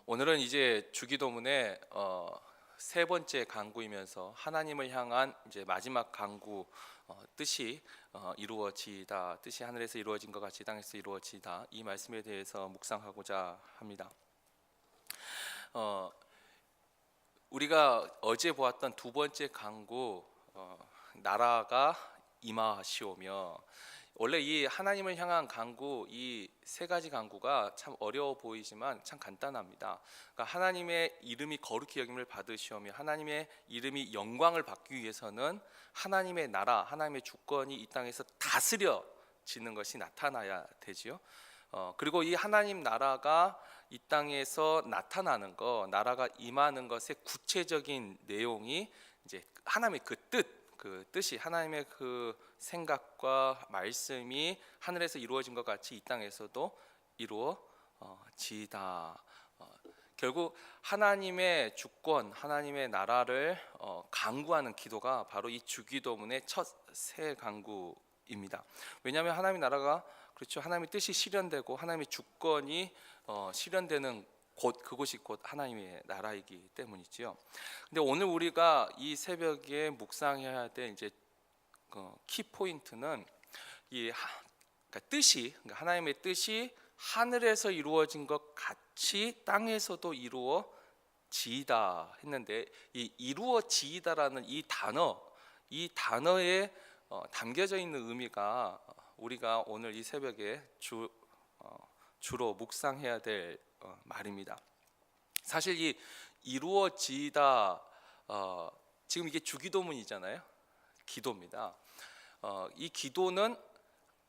오늘은 이제 주기도문의 세 번째 강구이면서 하나님을 향한 이제 마지막 강구, 뜻이 이루어지다, 뜻이 하늘에서 이루어진 것 같이 땅에서 이루어지다, 이 말씀에 대해서 묵상하고자 합니다. 우리가 어제 보았던 두 번째 강구, 나라가 임하시오며, 원래 이 하나님을 향한 강구, 이 세 가지 강구가 참 어려워 보이지만 참 간단합니다. 그러니까 하나님의 이름이 거룩히 여김을 받으시오며, 하나님의 이름이 영광을 받기 위해서는 하나님의 나라, 하나님의 주권이 이 땅에서 다스려지는 것이 나타나야 되지요. 그리고 이 하나님 나라가 이 땅에서 나타나는 것, 나라가 임하는 것의 구체적인 내용이 이제 하나님의 그 뜻이, 하나님의 그 생각과 말씀이 하늘에서 이루어진 것 같이 이 땅에서도 이루어지다. 결국 하나님의 주권, 하나님의 나라를 강구하는 기도가 바로 이 주기도문의 첫 세 강구입니다. 왜냐하면 하나님의 나라가, 그렇죠, 하나님의 뜻이 실현되고 하나님의 주권이 실현되는 그곳이 곧 하나님의 나라이기 때문이지요. 근데 오늘 우리가 이 새벽에 묵상해야 될 이제 키 포인트는 그러니까 뜻이, 그러니까 하나님의 뜻이 하늘에서 이루어진 것 같이 땅에서도 이루어지이다 했는데, 이 이루어지이다라는 이 단어에 담겨져 있는 의미가 우리가 오늘 이 새벽에 주로 묵상해야 될 말입니다. 사실 이 이루어지다, 지금 이게 주기도문이잖아요. 기도입니다. 이 기도는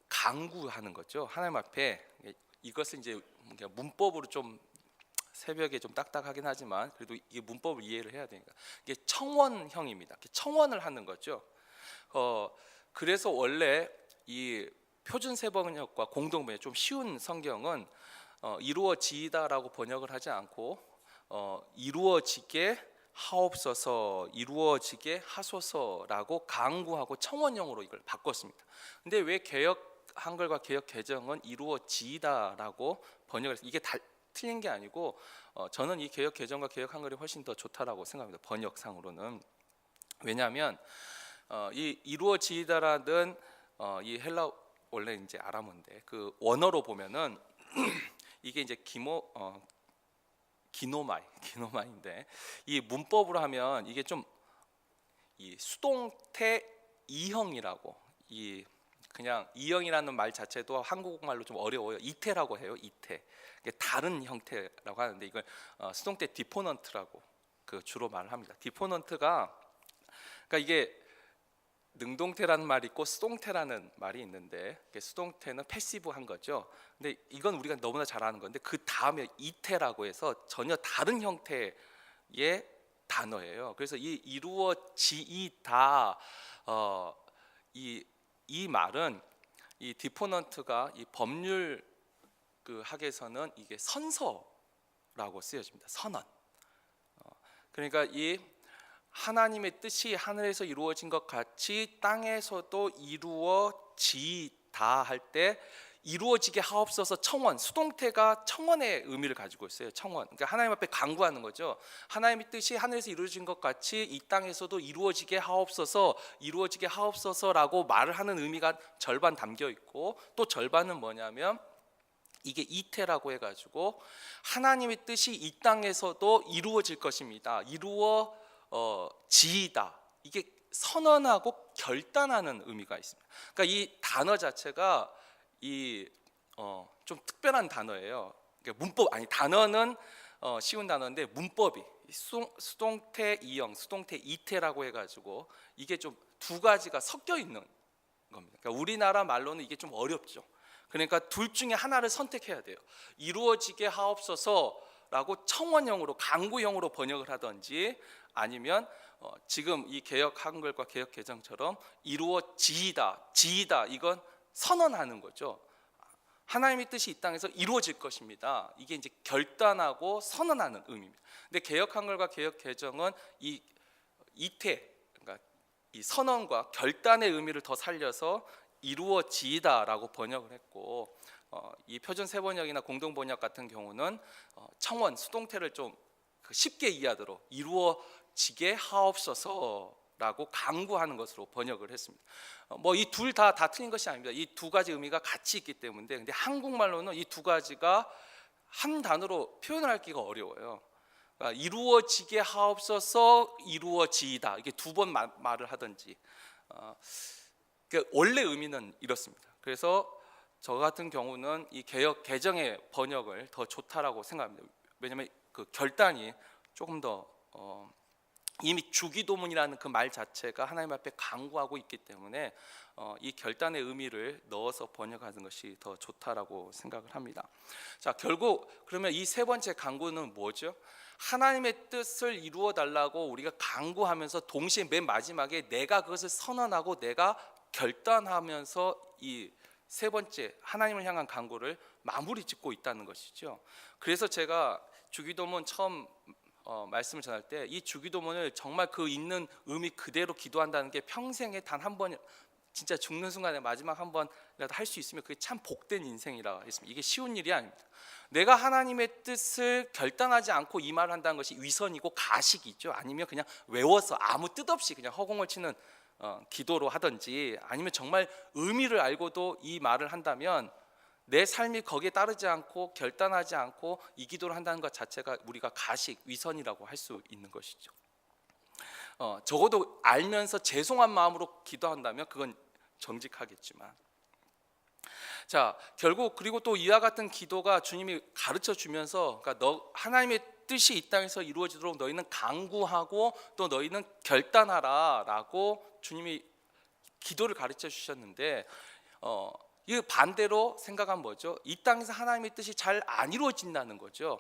간구하는 거죠. 하나님 앞에. 이것을 이제 문법으로 좀 새벽에 좀 딱딱하긴 하지만 그래도 이 문법을 이해를 해야 되니까, 이게 청원형입니다. 청원을 하는 거죠. 그래서 원래 이 표준 세번역과 공동번역, 좀 쉬운 성경은 이루어지다라고 번역을 하지 않고 이루어지게 하옵소서, 이루어지게 하소서라고 간구하고 청원형으로 이걸 바꿨습니다. 근데 왜 개역 한글과 개역 개정은 이루어지다라고 번역을 했어요? 이게 틀린 게 아니고 저는 이 개역 개정과 개역 한글이 훨씬 더 좋다라고 생각합니다. 번역상으로는. 왜냐하면 이 이루어지다라는 이 헬라, 원래 이제 아람어인데 그 원어로 보면은 이게 이제 기노마인데, 이 문법으로 하면 이게 좀 이 수동태 이형이라고, 이 그냥 이형이라는 말 자체도 한국말로 좀 어려워요. 이태라고 해요. 이태. 이게 다른 형태라고 하는데, 이걸 수동태 디포넌트라고 그 주로 말을 합니다. 디포넌트가, 그러니까 이게 능동태라는 말이 있고 수동태라는 말이 있는데, 수동태는 패시브한 거죠. 근데 이건 우리가 너무나 잘 아는 건데, 그 다음에 이태라고 해서 전혀 다른 형태의 단어예요. 그래서 이 이루어지이다, 이 말은, 이 디포넌트가 이 법률 그 학에서는 이게 선서라고 쓰여집니다. 선언. 그러니까 이 하나님의 뜻이 하늘에서 이루어진 것 같이 땅에서도 이루어지다 할 때, 이루어지게 하옵소서 청원, 수동태가 청원의 의미를 가지고 있어요. 청원. 그러니까 하나님 앞에 간구하는 거죠. 하나님의 뜻이 하늘에서 이루어진 것 같이 이 땅에서도 이루어지게 하옵소서, 이루어지게 하옵소서라고 말을 하는 의미가 절반 담겨 있고, 또 절반은 뭐냐면 이게 이태라고 해가지고 하나님의 뜻이 이 땅에서도 이루어질 것입니다. 지이다. 이게 선언하고 결단하는 의미가 있습니다. 그러니까 이 단어 자체가 좀 특별한 단어예요. 그러니까 문법, 단어는 쉬운 단어인데 문법이 수동태 이형, 수동태 이태라고 해가지고 이게 좀 두 가지가 섞여 있는 겁니다. 그러니까 우리나라 말로는 이게 좀 어렵죠. 그러니까 둘 중에 하나를 선택해야 돼요. 이루어지게 하옵소서라고 청원형으로, 간구형으로 번역을 하든지, 아니면 지금 이 개역 한글과 개역 개정처럼 이루어지이다, 이건 선언하는 거죠. 하나님의 뜻이 이 땅에서 이루어질 것입니다. 이게 이제 결단하고 선언하는 의미입니다. 근데 개역 한글과 개역 개정은 이 이태, 그러니까 이 선언과 결단의 의미를 더 살려서 이루어지다라고 번역을 했고, 이 표준 세번역이나 공동번역 같은 경우는 청원 수동태를 좀 쉽게 이해하도록 이루어지게 하옵소서라고 강구하는 것으로 번역을 했습니다. 뭐 이 둘 다 틀린 것이 아닙니다. 이 두 가지 의미가 같이 있기 때문에. 근데 한국말로는 이 두 가지가 한 단어로 표현을 하기가 어려워요. 그러니까 이루어지게 하옵소서, 이루어지이다, 이게 두 번 말을 하든지. 원래 의미는 이렇습니다. 그래서 저 같은 경우는 이 개정의 번역을 더 좋다라고 생각합니다. 왜냐하면 그 결단이 조금 더 이미 주기도문이라는 그 말 자체가 하나님 앞에 강구하고 있기 때문에 이 결단의 의미를 넣어서 번역하는 것이 더 좋다라고 생각을 합니다. 자, 결국 그러면 이 세 번째 강구는 뭐죠? 하나님의 뜻을 이루어 달라고 우리가 강구하면서 동시에 맨 마지막에 내가 그것을 선언하고 내가 결단하면서 이 세 번째 하나님을 향한 강구를 마무리 짓고 있다는 것이죠. 그래서 제가 주기도문 처음 말씀을 전할 때 이 주기도문을 정말 그 있는 의미 그대로 기도한다는 게 평생에 단 한 번, 진짜 죽는 순간에 마지막 한 번이라도 할 수 있으면 그게 참 복된 인생이라 했습니다. 이게 쉬운 일이 아닙니다. 내가 하나님의 뜻을 결단하지 않고 이 말을 한다는 것이 위선이고 가식이죠. 아니면 그냥 외워서 아무 뜻 없이 그냥 허공을 치는 기도로 하든지, 아니면 정말 의미를 알고도 이 말을 한다면 내 삶이 거기에 따르지 않고 결단하지 않고 이 기도를 한다는 것 자체가 우리가 가식, 위선이라고 할 수 있는 것이죠. 적어도 알면서 죄송한 마음으로 기도한다면 그건 정직하겠지만, 자, 결국 그리고 또 이와 같은 기도가 주님이 가르쳐 주면서, 그러니까 너 하나님의 뜻이 이 땅에서 이루어지도록 너희는 강구하고 또 너희는 결단하라라고 주님이 기도를 가르쳐 주셨는데, 이 반대로 생각하면 뭐죠? 이 땅에서 하나님의 뜻이 잘 안 이루어진다는 거죠.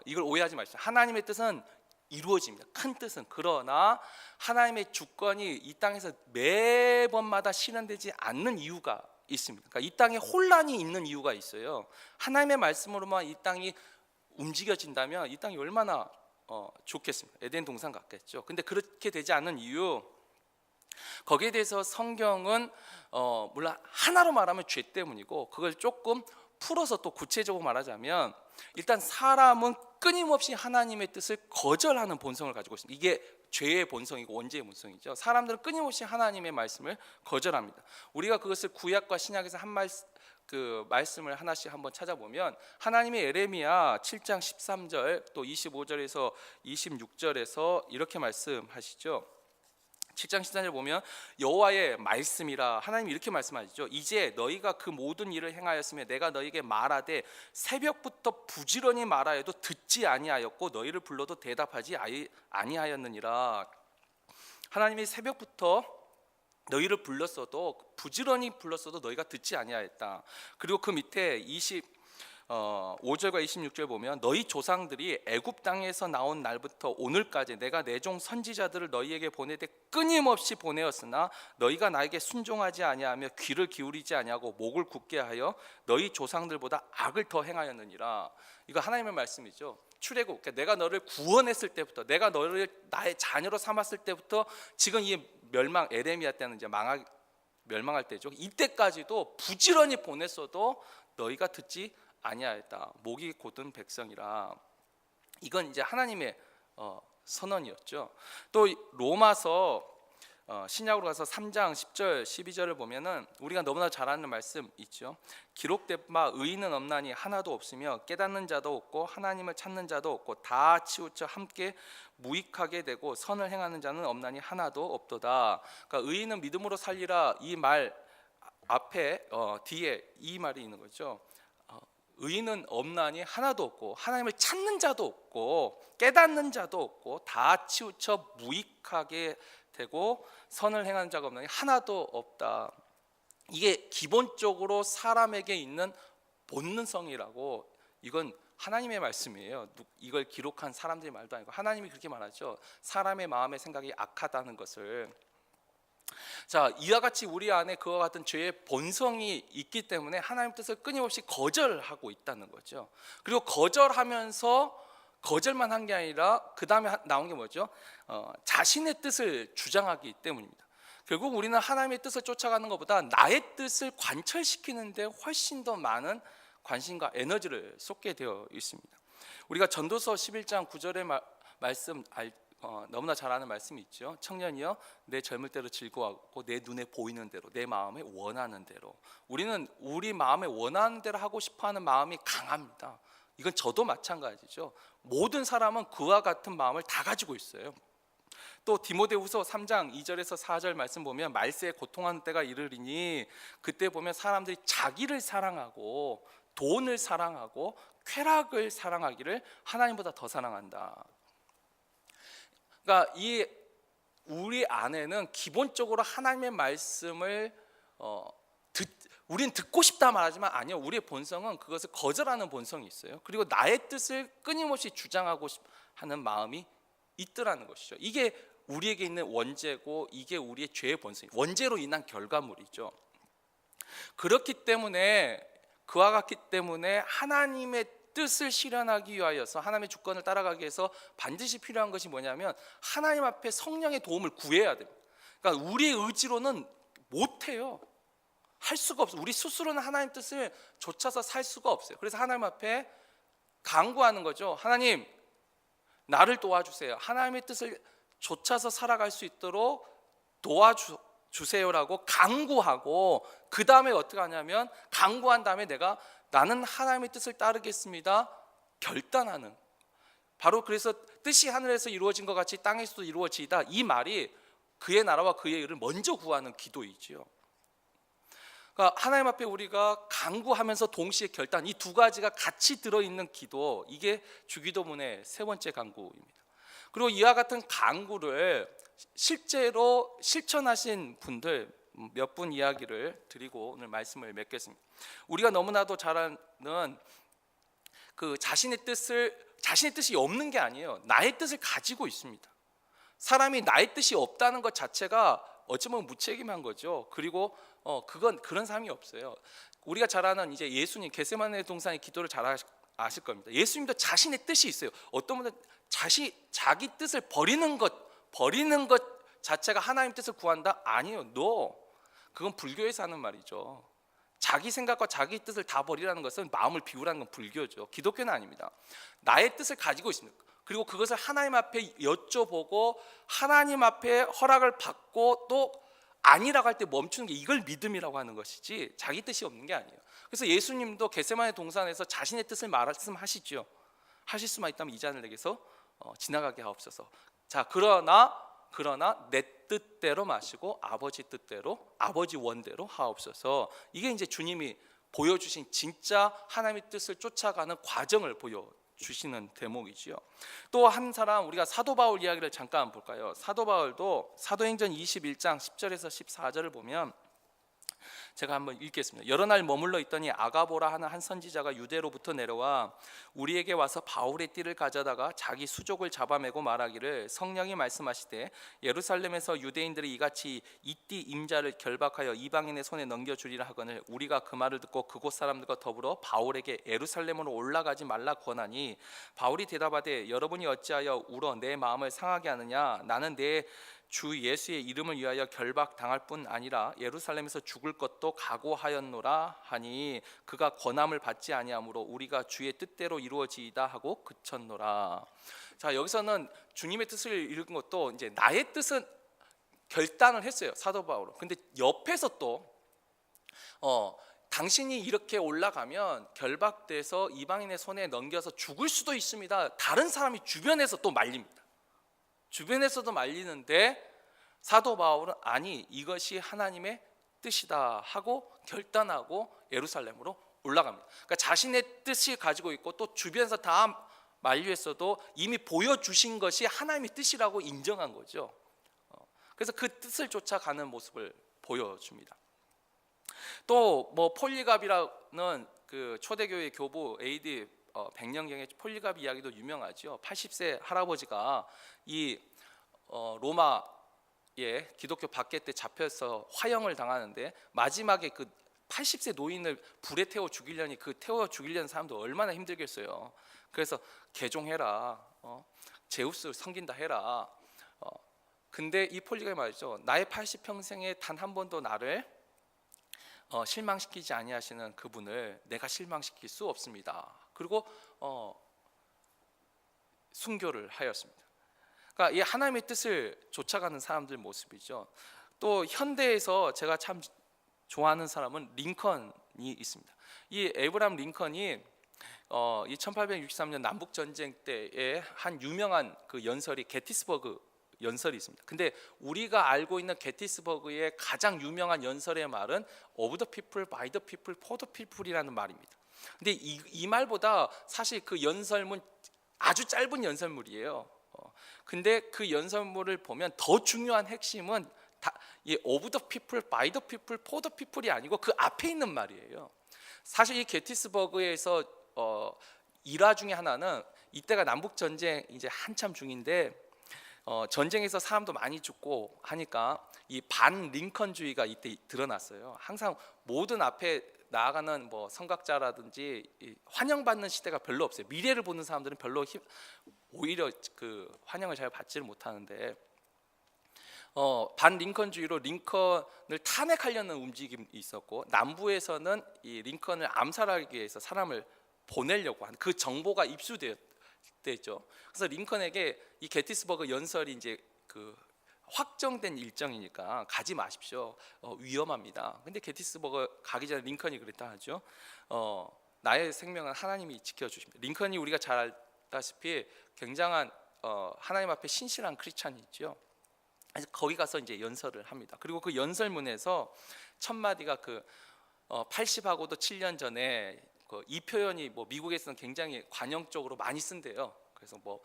이걸 오해하지 마십시오. 하나님의 뜻은 이루어집니다. 큰 뜻은. 그러나 하나님의 주권이 이 땅에서 매번마다 실현되지 않는 이유가 있습니다. 그러니까 이 땅에 혼란이 있는 이유가 있어요. 하나님의 말씀으로만 이 땅이 움직여진다면 이 땅이 얼마나 좋겠습니까? 에덴 동산 같겠죠. 근데 그렇게 되지 않는 이유, 거기에 대해서 성경은 물론 하나로 말하면 죄 때문이고, 그걸 조금 풀어서 또 구체적으로 말하자면, 일단 사람은 끊임없이 하나님의 뜻을 거절하는 본성을 가지고 있습니다. 이게 죄의 본성이고 원죄의 본성이죠. 사람들은 끊임없이 하나님의 말씀을 거절합니다. 우리가 그것을 구약과 신약에서 그 말씀을 하나씩 한번 찾아보면, 하나님의 예레미야 7장 13절 또 25절에서 26절에서 이렇게 말씀하시죠. 7장 14절 보면 여호와의 말씀이라, 하나님이 이렇게 말씀하시죠. 이제 너희가 그 모든 일을 행하였으며 내가 너희에게 말하되 새벽부터 부지런히 말하여도 듣지 아니하였고 너희를 불러도 대답하지 아니하였느니라. 하나님이 새벽부터 너희를 불렀어도, 부지런히 불렀어도 너희가 듣지 아니하였다. 그리고 그 밑에 5절과 26절 보면 너희 조상들이 애굽 땅에서 나온 날부터 오늘까지 내가 내 종 선지자들을 너희에게 보내되 끊임없이 보내었으나 너희가 나에게 순종하지 아니하며 귀를 기울이지 아니하고 목을 굳게 하여 너희 조상들보다 악을 더 행하였느니라. 이거 하나님의 말씀이죠. 출애굽, 그러니까 내가 너를 구원했을 때부터, 내가 너를 나의 자녀로 삼았을 때부터, 지금 이 에레미야 때는 이제 멸망할 때죠. 이때까지도 부지런히 보냈어도 너희가 듣지 아니하였다. 목이 곧은 백성이라. 이건 이제 하나님의 선언이었죠. 또 로마서 신약으로 가서 3장 10절 12절을 보면은 우리가 너무나 잘 아는 말씀 있죠. 기록된 바 의인은 없나니 하나도 없으며 깨닫는 자도 없고 하나님을 찾는 자도 없고 다 치우쳐 함께 무익하게 되고 선을 행하는 자는 없나니 하나도 없도다. 그러니까 의인은 믿음으로 살리라, 이 말 앞에 뒤에 이 말이 있는 거죠. 의인은 없나니 하나도 없고 하나님을 찾는 자도 없고 깨닫는 자도 없고 다 치우쳐 무익하게 되고 선을 행하는 자가 없나니 하나도 없다. 이게 기본적으로 사람에게 있는 본능성이라고, 이건 하나님의 말씀이에요. 이걸 기록한 사람들의 말도 아니고 하나님이 그렇게 말하죠. 사람의 마음의 생각이 악하다는 것을. 자, 이와 같이 우리 안에 그와 같은 죄의 본성이 있기 때문에 하나님 뜻을 끊임없이 거절하고 있다는 거죠. 그리고 거절하면서 거절만 한 게 아니라 그 다음에 나온 게 뭐죠? 자신의 뜻을 주장하기 때문입니다. 결국 우리는 하나님의 뜻을 쫓아가는 것보다 나의 뜻을 관철시키는 데 훨씬 더 많은 관심과 에너지를 쏟게 되어 있습니다. 우리가 전도서 11장 9절의 말씀 너무나 잘 아는 말씀이 있죠. 청년이여 내 젊을 때로 즐거워하고 내 눈에 보이는 대로 내 마음에 원하는 대로. 우리는 우리 마음에 원하는 대로 하고 싶어하는 마음이 강합니다. 이건 저도 마찬가지죠. 모든 사람은 그와 같은 마음을 다 가지고 있어요. 또 디모데후서 3장 2절에서 4절 말씀 보면 말세에 고통하는 때가 이르리니 그때 보면 사람들이 자기를 사랑하고 돈을 사랑하고 쾌락을 사랑하기를 하나님보다 더 사랑한다. 그러니까 우리 안에는 기본적으로 하나님의 말씀을 우린 듣고 싶다 말하지만 아니요, 우리의 본성은 그것을 거절하는 본성이 있어요. 그리고 나의 뜻을 끊임없이 주장하고 하는 마음이 있더라는 것이죠. 이게 우리에게 있는 원죄고 이게 우리의 죄의 본성이에요. 원죄로 인한 결과물이죠. 그렇기 때문에 그와 같기 때문에 하나님의 뜻을 실현하기 위하여서 하나님의 주권을 따라가기 위해서 반드시 필요한 것이 뭐냐면 하나님 앞에 성령의 도움을 구해야 됩니다. 그러니까 우리의 의지로는 못해요. 할 수가 없어요. 우리 스스로는 하나님 뜻을 좇아서 살 수가 없어요. 그래서 하나님 앞에 간구하는 거죠. 하나님, 나를 도와주세요. 하나님의 뜻을 좇아서 살아갈 수 있도록 도와주세요라고 간구하고, 그 다음에 어떻게 하냐면 간구한 다음에 나는 하나님의 뜻을 따르겠습니다 결단하는, 바로 그래서 뜻이 하늘에서 이루어진 것 같이 땅에서도 이루어지이다, 이 말이 그의 나라와 그의 의를 먼저 구하는 기도이지요. 그러니까 하나님 앞에 우리가 간구하면서 동시에 결단, 이 두 가지가 같이 들어있는 기도, 이게 주기도문의 세 번째 간구입니다. 그리고 이와 같은 간구를 실제로 실천하신 분들 몇 분 이야기를 드리고 오늘 말씀을 맺겠습니다. 우리가 너무나도 잘 아는 그 자신의 뜻이 없는 게 아니에요. 나의 뜻을 가지고 있습니다. 사람이 나의 뜻이 없다는 것 자체가 어쩌면 무책임한 거죠. 그리고 그런 사람이 없어요. 우리가 잘 아는 이제 예수님 겟세마네 동산의 기도를 잘 아실 겁니다. 예수님도 자신의 뜻이 있어요. 어떤 분은 자기 뜻을 버리는 것 자체가 하나님 뜻을 구한다? 아니에요. 그건 불교에서 하는 말이죠. 자기 생각과 자기 뜻을 다 버리라는 것은 마음을 비우라는 건 불교죠. 기독교는 아닙니다. 나의 뜻을 가지고 있습니다. 그리고 그것을 하나님 앞에 여쭤보고 하나님 앞에 허락을 받고 또 아니라고 할 때 멈추는 게, 이걸 믿음이라고 하는 것이지 자기 뜻이 없는 게 아니에요. 그래서 예수님도 겟세마네 동산에서 자신의 뜻을 말씀하시죠. 하실 수만 있다면 이 잔을 내게서 지나가게 하옵소서. 자, 그러나 내 뜻대로 마시고 아버지 뜻대로, 아버지 원대로 하옵소서. 이게 이제 주님이 보여주신 진짜 하나님의 뜻을 쫓아가는 과정을 보여주시는 대목이지요. 또 한 사람, 우리가 사도 바울 이야기를 잠깐 볼까요? 사도 바울도 사도행전 21장 10절에서 14절을 보면, 제가 한번 읽겠습니다. 여러 날 머물러 있더니 아가보라 하는 한 선지자가 유대로부터 내려와 우리에게 와서 바울의 띠를 가져다가 자기 수족을 잡아매고 말하기를, 성령이 말씀하시되 예루살렘에서 유대인들이 이같이 이 띠 임자를 결박하여 이방인의 손에 넘겨주리라 하거늘, 우리가 그 말을 듣고 그곳 사람들과 더불어 바울에게 예루살렘으로 올라가지 말라 권하니, 바울이 대답하되 여러분이 어찌하여 울어 내 마음을 상하게 하느냐? 나는 내 주 예수의 이름을 위하여 결박당할 뿐 아니라 예루살렘에서 죽을 것도 각오하였노라 하니, 그가 권함을 받지 아니하므로 우리가 주의 뜻대로 이루어지이다 하고 그쳤노라. 자, 여기서는 주님의 뜻을 읽은 것도 이제 나의 뜻은 결단을 했어요, 사도 바울은. 근데 옆에서 또 당신이 이렇게 올라가면 결박돼서 이방인의 손에 넘겨서 죽을 수도 있습니다. 다른 사람이 주변에서 또 말립니다. 주변에서도 말리는데 사도 바울은 아니, 이것이 하나님의 뜻이다 하고 결단하고 예루살렘으로 올라갑니다. 그러니까 자신의 뜻을 가지고 있고 또 주변에서 다 만류했어도 이미 보여주신 것이 하나님의 뜻이라고 인정한 거죠. 그래서 그 뜻을 쫓아가는 모습을 보여줍니다. 또 폴리갑이라는 그 초대교회 교부 AD 100년경의 폴리갑 이야기도 유명하죠. 80세 할아버지가 이 로마의 기독교 박해 때 잡혀서 화형을 당하는데, 마지막에 그 80세 노인을 불에 태워 죽이려니 그 태워 죽이려는 사람도 얼마나 힘들겠어요. 그래서 개종해라, 제우스 섬긴다 해라. 근데 이 폴리가 말이죠. 나의 80평생에 단 한 번도 나를 실망시키지 아니하시는 그분을 내가 실망시킬 수 없습니다. 그리고 순교를 하였습니다. 그러니까 이 하나님의 뜻을 쫓아가는 사람들 모습이죠. 또 현대에서 제가 참 좋아하는 사람은 링컨이 있습니다. 이 에이브라함 링컨이 이 1863년 남북 전쟁 때에 한 유명한 그 연설이 게티스버그 연설이 있습니다. 근데 우리가 알고 있는 게티스버그의 가장 유명한 연설의 말은 of the people, by the people, for the people이라는 말입니다. 근데 이 말보다 사실 그 연설문 아주 짧은 연설물이에요. 근데 그 연설문을 보면 더 중요한 핵심은 이 of the people, by the people, for the people이 아니고 그 앞에 있는 말이에요. 사실 이 게티스버그에서 일화 중에 하나는 이때가 남북 전쟁 이제 한참 중인데 전쟁에서 사람도 많이 죽고 하니까 이 반 링컨주의가 이때 드러났어요. 항상 모든 앞에 나아가는 뭐 선각자라든지 환영받는 시대가 별로 없어요. 미래를 보는 사람들은 별로 오히려 그 환영을 잘 받지를 못하는데 반 링컨주의로 링컨을 탄핵하려는 움직임이 있었고 남부에서는 이 링컨을 암살하기 위해서 사람을 보내려고 하는 그 정보가 입수됐죠. 그래서 링컨에게 이 게티스버그 연설이 이제 그 확정된 일정이니까 가지 마십시오. 위험합니다. 근데 게티스버그 가기 전에 링컨이 그랬다 하죠. 나의 생명은 하나님이 지켜주십니다. 링컨이 우리가 잘 알다시피 굉장한 하나님 앞에 신실한 크리스찬이죠. 그래서 거기 가서 이제 연설을 합니다. 그리고 그 연설문에서 첫 마디가 그 80하고도 7년 전에 이 표현이 뭐 미국에서는 굉장히 관용적으로 많이 쓴대요. 그래서 뭐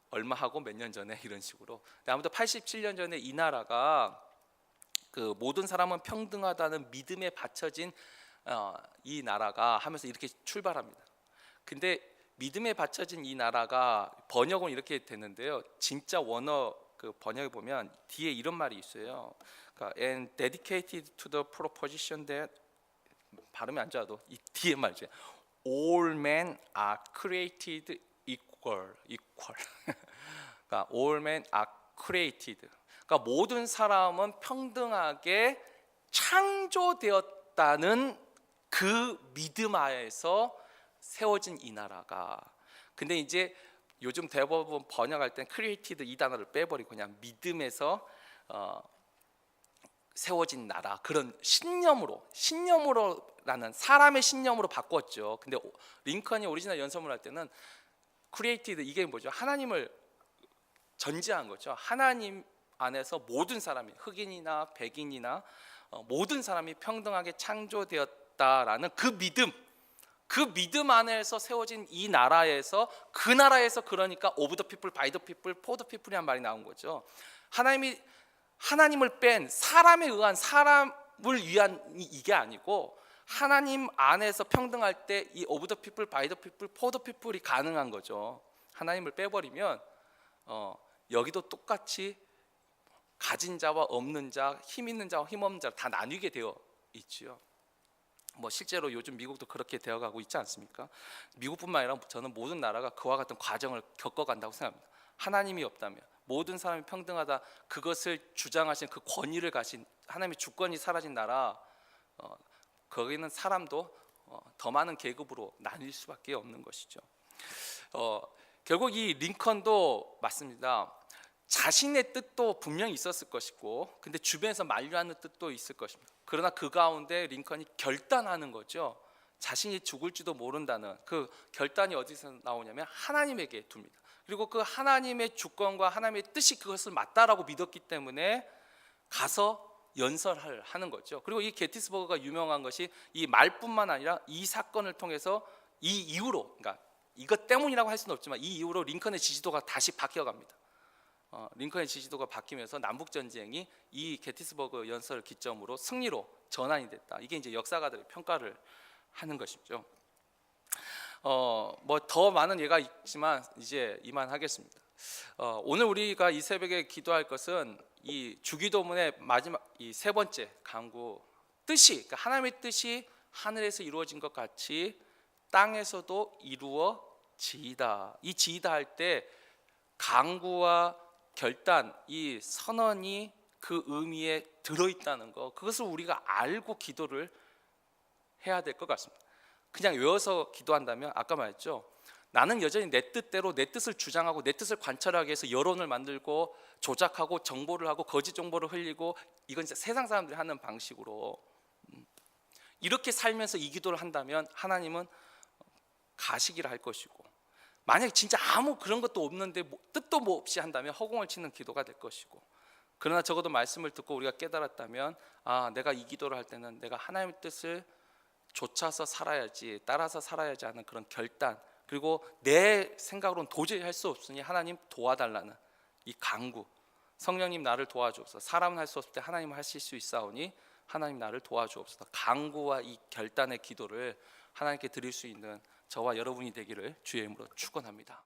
얼마 하고 몇 년 전에 이런 식으로. 아무튼 87년 전에 이 나라가 그 모든 사람은 평등하다는 믿음에 받쳐진 이 나라가 하면서 이렇게 출발합니다. 근데 믿음에 받쳐진 이 나라가 번역은 이렇게 되는데요. 진짜 원어 그 번역에 보면 뒤에 이런 말이 있어요. 그러니까 and dedicated to the proposition that 발음이 안 좋아도 이 뒤에 말이죠. All men are created equal. 그러니까 all men are created. 그러니까 모든 사람은 평등하게 창조되었다는 그 믿음 하에서 세워진 이 나라가. 근데 이제 요즘 대부분 번역할 땐 created 이 단어를 빼버리고 그냥 믿음에서 세워진 나라, 그런 신념으로라는 사람의 신념으로 바꿨죠. 근데 링컨이 오리지널 연설문 할 때는 created 이게 뭐죠? 하나님을 전제한 거죠. 하나님 안에서 모든 사람이 흑인이나 백인이나 모든 사람이 평등하게 창조되었다라는 그 믿음 안에서 세워진 이 나라에서 그 나라에서 그러니까 of the people, by the people, for the people이라는 말이 나온 거죠. 하나님을 뺀 사람에 의한 사람을 위한 이게 아니고 하나님 안에서 평등할 때 이 of the people, by the people, for the people이 가능한 거죠. 하나님을 빼버리면 여기도 똑같이 가진 자와 없는 자, 힘 있는 자와 힘 없는 자 다 나뉘게 되어 있지요. 뭐 실제로 요즘 미국도 그렇게 되어가고 있지 않습니까? 미국뿐만 아니라 저는 모든 나라가 그와 같은 과정을 겪어간다고 생각합니다. 하나님이 없다면 모든 사람이 평등하다 그것을 주장하신 그 권위를 가신 하나님의 주권이 사라진 나라, 거기는 사람도 더 많은 계급으로 나뉠 수밖에 없는 것이죠. 결국 이 링컨도 맞습니다. 자신의 뜻도 분명히 있었을 것이고, 근데 주변에서 만류하는 뜻도 있을 것입니다. 그러나 그 가운데 링컨이 결단하는 거죠. 자신이 죽을지도 모른다는 그 결단이 어디서 나오냐면 하나님에게 둡니다. 그리고 그 하나님의 주권과 하나님의 뜻이 그것을 맞다라고 믿었기 때문에 가서 연설을 하는 거죠. 그리고 이 게티스버그가 유명한 것이 이 말뿐만 아니라 이 사건을 통해서 이 이후로, 그러니까 이것 때문이라고 할 수는 없지만 이 이후로 링컨의 지지도가 다시 바뀌어갑니다. 링컨의 지지도가 바뀌면서 남북 전쟁이 이 게티스버그 연설을 기점으로 승리로 전환이 됐다. 이게 이제 역사가들의 평가를 하는 것이죠. 뭐 더 많은 예가 있지만 이제 이만하겠습니다. 오늘 우리가 이 새벽에 기도할 것은 이 주기도문의 마지막 이 세 번째 강구 뜻이, 그러니까 하나님의 뜻이 하늘에서 이루어진 것 같이 땅에서도 이루어지이다. 이 지이다 할 때 강구와 결단, 이 선언이 그 의미에 들어있다는 거, 그것을 우리가 알고 기도를 해야 될 것 같습니다. 그냥 외워서 기도한다면 아까 말했죠. 나는 여전히 내 뜻대로 내 뜻을 주장하고 내 뜻을 관철하기 위해서 여론을 만들고 조작하고 정보를 하고 거짓 정보를 흘리고, 이건 진짜 세상 사람들이 하는 방식으로 이렇게 살면서 이 기도를 한다면 하나님은 가시기를 할 것이고, 만약에 진짜 아무 그런 것도 없는데 뜻도 뭐 없이 한다면 허공을 치는 기도가 될 것이고, 그러나 적어도 말씀을 듣고 우리가 깨달았다면 내가 이 기도를 할 때는 내가 하나님의 뜻을 좇아서 살아야지, 따라서 살아야지 하는 그런 결단, 그리고 내 생각으로는 도저히 할 수 없으니 하나님 도와달라는 이 간구, 성령님 나를 도와주옵소서, 사람은 할 수 없을 때 하나님은 하실 수 있사오니 하나님 나를 도와주옵소서, 간구와 이 결단의 기도를 하나님께 드릴 수 있는 저와 여러분이 되기를 주의 이름으로 축원합니다.